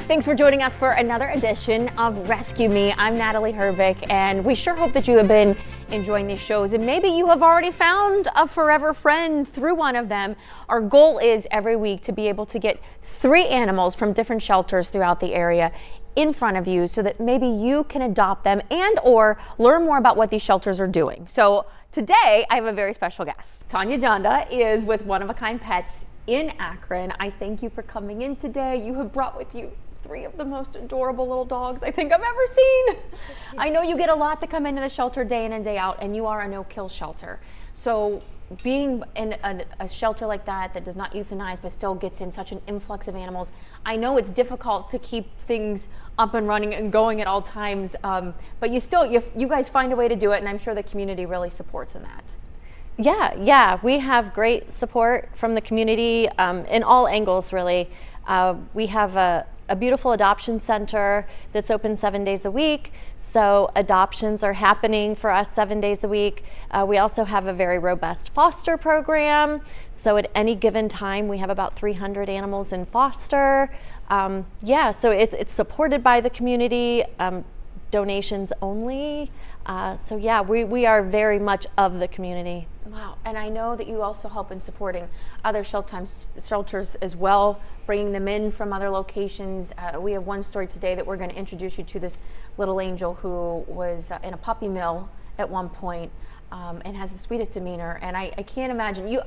Thanks for joining us for another edition of Rescue Me. I'm Natalie Hervick, and we sure hope that you have been enjoying these shows, and maybe you have already found a forever friend through one of them. Our goal is every week to be able to get 3 animals from different shelters throughout the area in front of you so that maybe you can adopt them and or learn more about what these shelters are doing. So today I have a very special guest. Tanya Janda is with One of a Kind Pets in Akron. I thank you for coming in today. You have brought with you 3 of the most adorable little dogs I think I've ever seen. I know you get a lot that come into the shelter day in and day out, and you are a no-kill shelter. So being in a shelter like that does not euthanize but still gets in such an influx of animals, I know it's difficult to keep things up and running and going at all times, but you guys find a way to do it, and I'm sure the community really supports in that. Yeah, we have great support from the community in all angles, really. We have a beautiful adoption center that's open 7 days a week. So adoptions are happening for us 7 days a week. We also have a very robust foster program. So at any given time, we have about 300 animals in foster. So it's supported by the community, donations only. We are very much of the community. Wow, and I know that you also help in supporting other shelters as well, bringing them in from other locations. We have one story today that we're going to introduce you to, this little angel who was in a puppy mill at one point and has the sweetest demeanor. And I can't imagine, you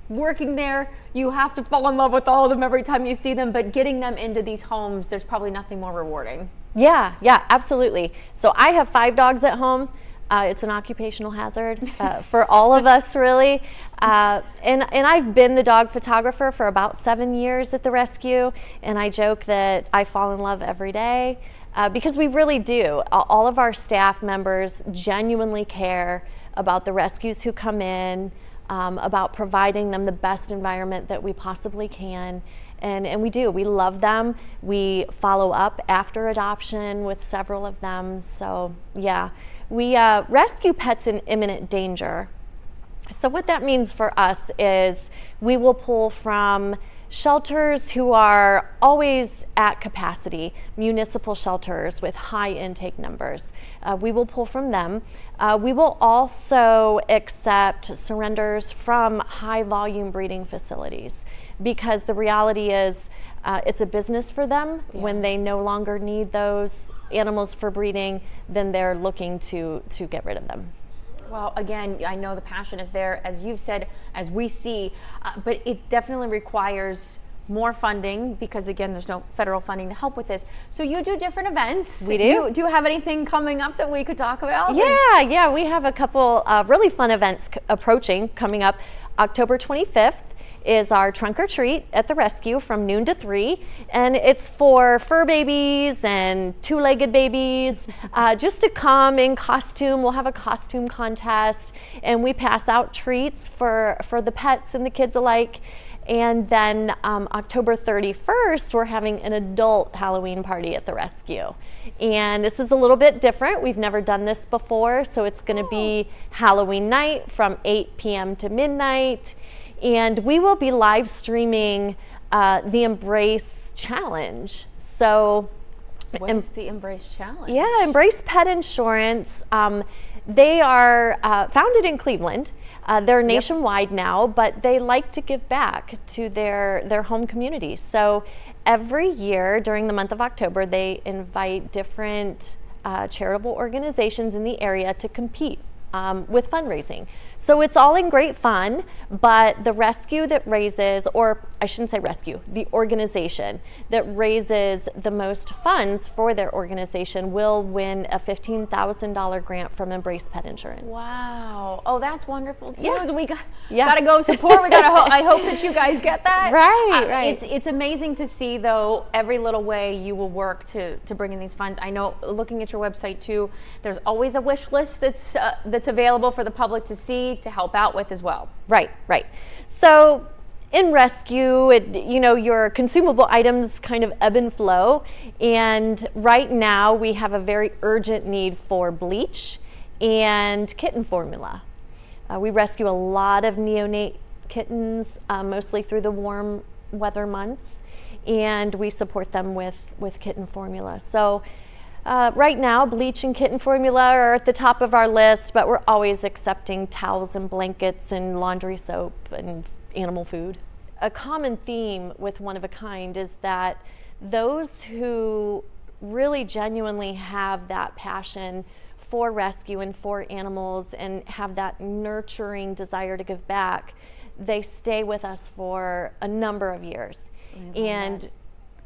working there, you have to fall in love with all of them every time you see them, but getting them into these homes, there's probably nothing more rewarding. Yeah, absolutely. So I have 5 dogs at home. It's an occupational hazard for all of us, really. And I've been the dog photographer for about 7 years at the rescue, and I joke that I fall in love every day because we really do. All of our staff members genuinely care about the rescues who come in, about providing them the best environment that we possibly can. And we do. We love them. We follow up after adoption with several of them. So yeah, we rescue pets in imminent danger. So what that means for us is we will pull from shelters who are always at capacity, municipal shelters with high intake numbers. We will pull from them. We will also accept surrenders from high volume breeding facilities, because the reality is it's a business for them. Yeah. When they no longer need those animals for breeding, then they're looking to get rid of them. Well, again, I know the passion is there, as you've said, as we see, but it definitely requires more funding because, again, there's no federal funding to help with this. So you do different events. We do. Do you have anything coming up that we could talk about? Yeah, we have a couple really fun events coming up. October 25th is our trunk or treat at the rescue from noon to 3, and it's for fur babies and 2-legged babies just to come in costume. We'll have a costume contest, and we pass out treats for the pets and the kids alike. And then October 31st, we're having an adult Halloween party at the rescue. And this is a little bit different. We've never done this before, so it's going to be Halloween night from 8 p.m. to midnight. And we will be live streaming the Embrace Challenge. So, what is the Embrace Challenge? Yeah, Embrace Pet Insurance. They are founded in Cleveland. They're nationwide now, but they like to give back to their home communities. So every year during the month of October, they invite different charitable organizations in the area to compete with fundraising. So it's all in great fun, but the rescue that raises, or I shouldn't say rescue, the organization that raises the most funds for their organization will win a $15,000 grant from Embrace Pet Insurance. Wow. Oh, that's wonderful too. Yeah. So we got to go support. I hope that you guys get that. Right. It's amazing to see, though, every little way you will work to bring in these funds. I know, looking at your website too, there's always a wish list that's available for the public to see, to help out with as well. Right. So in rescue, your consumable items kind of ebb and flow. And right now we have a very urgent need for bleach and kitten formula. We rescue a lot of neonate kittens, mostly through the warm weather months. and we support them with kitten formula. So right now, bleach and kitten formula are at the top of our list, but we're always accepting towels and blankets and laundry soap and animal food. A common theme with One of a Kind is that those who really genuinely have that passion for rescue and for animals and have that nurturing desire to give back, they stay with us for a number of years. And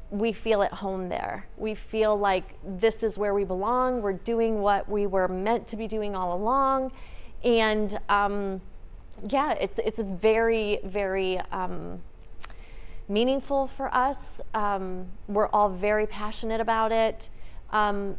we feel at home there. We feel like this is where we belong. We're doing what we were meant to be doing all along. And yeah, it's very, very meaningful for us. We're all very passionate about it. And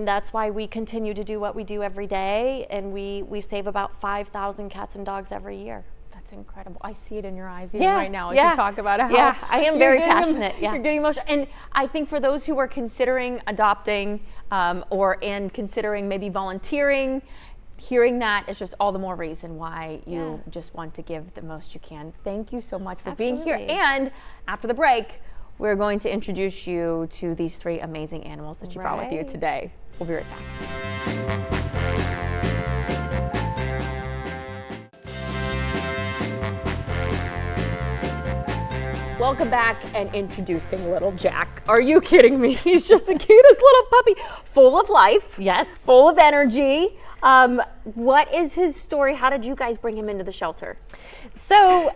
that's why we continue to do what we do every day. And we save about 5,000 cats and dogs every year. That's incredible. I see it in your eyes even right now as you talk about how I am very passionate. You're getting emotional. And I think for those who are considering adopting and considering maybe volunteering, hearing that is just all the more reason why you just want to give the most you can. Thank you so much for being here. And after the break, we're going to introduce you to these 3 amazing animals that you brought with you today. We'll be right back. Welcome back and introducing little Jack. Are you kidding me? He's just the cutest little puppy, full of life. Yes. Full of energy. What is his story? How did you guys bring him into the shelter? So,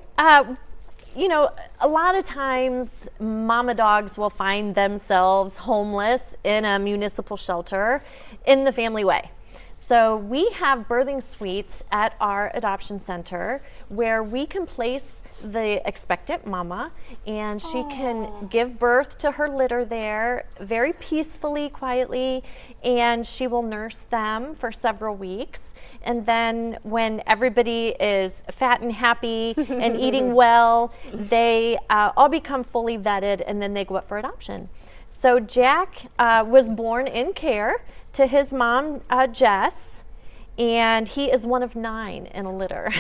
you know, a lot of times mama dogs will find themselves homeless in a municipal shelter in the family way. So we have birthing suites at our adoption center where we can place the expectant mama and she can give birth to her litter there very peacefully, quietly, and she will nurse them for several weeks. And then when everybody is fat and happy and eating well, they all become fully vetted and then they go up for adoption. So Jack was born in care to his mom, Jess, and he is one of 9 in a litter.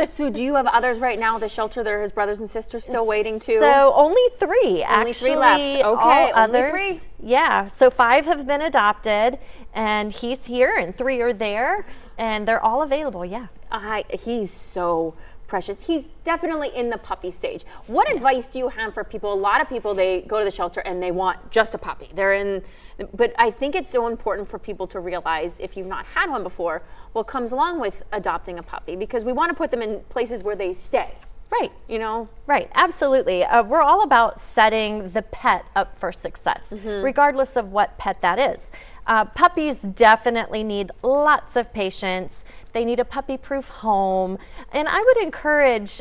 So do you have others right now at the shelter? There are his brothers and sisters still waiting too? So only 3, only actually. 3 left. Okay, all only others, 3. Yeah, so 5 have been adopted, and he's here, and 3 are there, and they're all available, yeah. He's so precious. He's definitely in the puppy stage. What advice do you have for people? A lot of people, they go to the shelter and they want just a puppy. But I think it's so important for people to realize, if you've not had one before, what comes along with adopting a puppy, because we want to put them in places where they stay. Right. You know? Right, absolutely. We're all about setting the pet up for success, regardless of what pet that is. Puppies definitely need lots of patience. They need a puppy-proof home. And I would encourage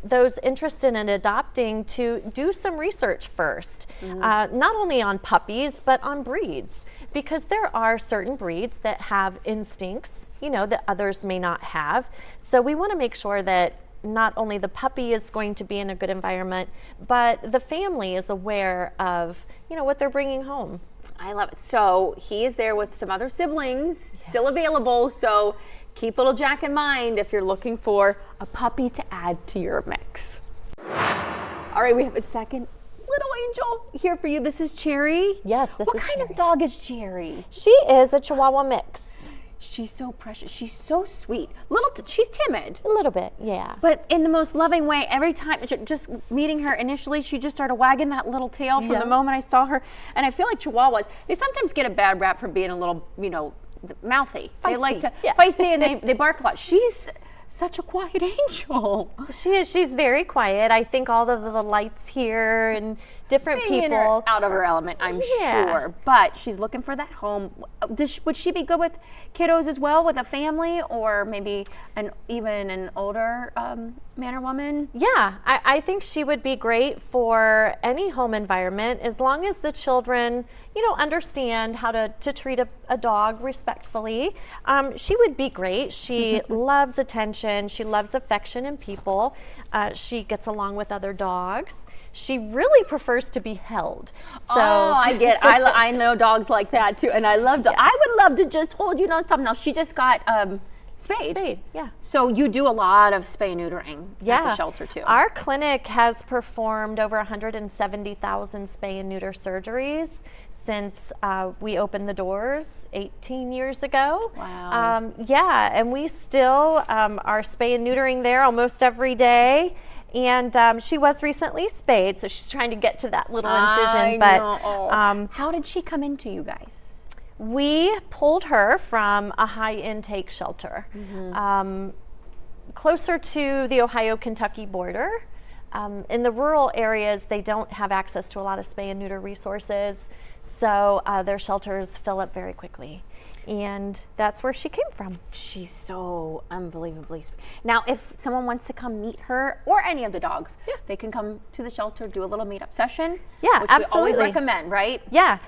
those interested in adopting to do some research first, not only on puppies, but on breeds, because there are certain breeds that have instincts, you know, that others may not have. So we want to make sure that not only the puppy is going to be in a good environment, but the family is aware of, you know, what they're bringing home. I love it. So he is there with some other siblings, still available. So keep little Jack in mind if you're looking for a puppy to add to your mix. All right, we have a second little angel here for you. This is Cherry. Yes, this is What kind Cherry. of dog is Cherry? She is a Chihuahua mix. She's so precious. She's so sweet. She's timid. A little bit, yeah. But in the most loving way. Every time, just meeting her initially, she just started wagging that little tail from the moment I saw her. And I feel like Chihuahuas, they sometimes get a bad rap for being a little, you know, mouthy. Feisty. They like to feisty and they bark a lot. She's such a quiet angel. She is. She's very quiet. I think all of the lights here and different Being in her- people. out of her element, I'm Yeah. sure. But she's looking for that home. Would she be good with kiddos as well, with a family, or maybe even an older man or woman? Yeah, I think she would be great for any home environment, as long as the children, you know, understand how to treat a dog respectfully. She would be great. She loves attention. She loves affection and people. She gets along with other dogs. She really prefers to be held. So I get. I know dogs like that too, and I love. I would love to just hold you nonstop. Now she just got Spayed, yeah. So you do a lot of spay and neutering at the shelter too. Our clinic has performed over 170,000 spay and neuter surgeries since we opened the doors 18 years ago. Wow. Yeah, and we still are spay and neutering there almost every day. And she was recently spayed, so she's trying to get to that little incision. How did she come into you guys? We pulled her from a high intake shelter closer to the Ohio-Kentucky border. In the rural areas, they don't have access to a lot of spay and neuter resources, so their shelters fill up very quickly. And that's where she came from. She's so unbelievably sweet. Now, if someone wants to come meet her or any of the dogs, they can come to the shelter, do a little meetup session. Yeah, which absolutely. we always recommend, right? Yeah,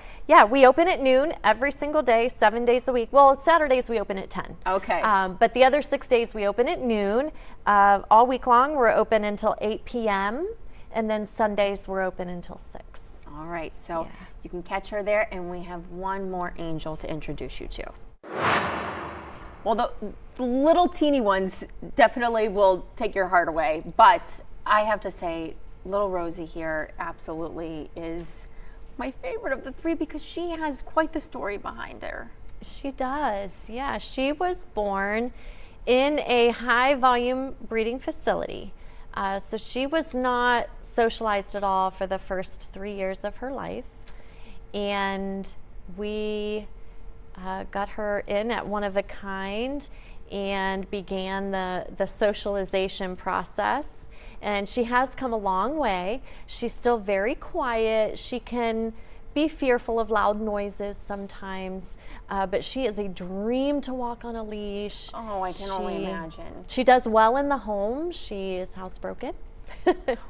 we open at noon every single day, 7 days a week. Well, Saturdays we open at 10. Okay. But the other 6 days we open at noon. All week long we're open until 8 p.m. and then Sundays we're open until 6. All right, so you can catch her there, and we have one more angel to introduce you to. Well, the little teeny ones definitely will take your heart away, but I have to say, little Rosie here absolutely is my favorite of the three because she has quite the story behind her. She does, yeah. She was born in a high volume breeding facility. So she was not socialized at all for the first 3 years of her life. And we got her in at One of a Kind and began the socialization process. And she has come a long way. She's still very quiet. She can be fearful of loud noises sometimes, but she is a dream to walk on a leash. Oh, I can only imagine. She does well in the home. She is housebroken.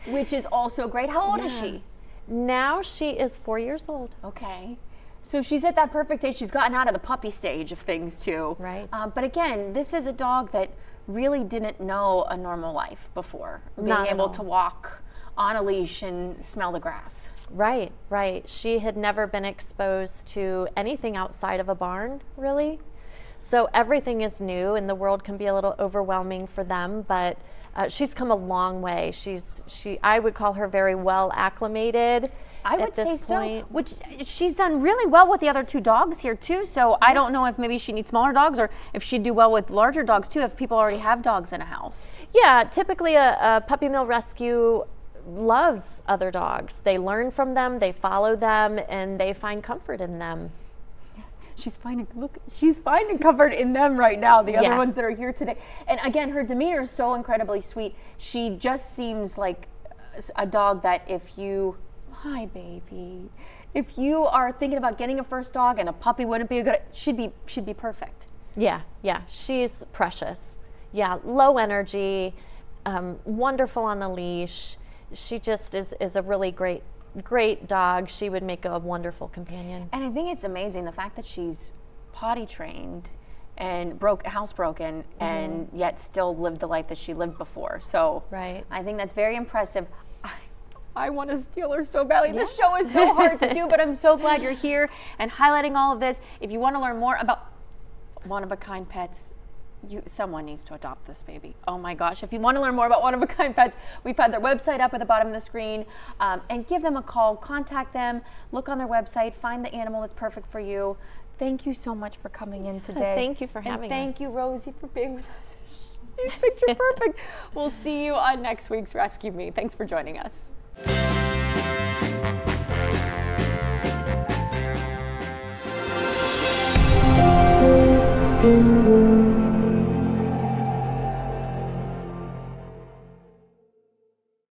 Which is also great. How old is she? Now she is 4 years old. Okay. So she's at that perfect age. She's gotten out of the puppy stage of things too. Right. But again, this is a dog that really didn't know a normal life before. Being able to walk on a leash and smell the grass. Right, right. She had never been exposed to anything outside of a barn, really. So everything is new, and the world can be a little overwhelming for them, but she's come a long way. I would call her very well acclimated. I would say so. Which she's done really well with the other two dogs here too. So I don't know if maybe she needs smaller dogs or if she'd do well with larger dogs too. If people already have dogs in a house. Yeah, typically a puppy mill rescue loves other dogs. They learn from them, they follow them, and they find comfort in them. She's finding comfort in them right now, the other ones that are here today. And again, her demeanor is so incredibly sweet. She just seems like a dog that hi baby, if you are thinking about getting a first dog and a puppy wouldn't be a good, she'd be perfect. Yeah, she's precious. Yeah, low energy, wonderful on the leash. She just is a really great dog. She would make a wonderful companion. And I think it's amazing the fact that she's potty trained and housebroken and yet still lived the life that she lived before. So right. I think that's very impressive. I want to steal her so badly. This show is so hard to do, but I'm so glad you're here and highlighting all of this. If you want to learn more about One of a Kind Pets, someone needs to adopt this baby. Oh my gosh. If you want to learn more about One of a Kind Pets, we've had their website up at the bottom of the screen, and give them a call, contact them, look on their website, find the animal that's perfect for you. Thank you so much for coming in today. Thank you for having us. Thank you, Rosie, for being with us. She's picture perfect. We'll see you on next week's Rescue Me. Thanks for joining us. Thank you.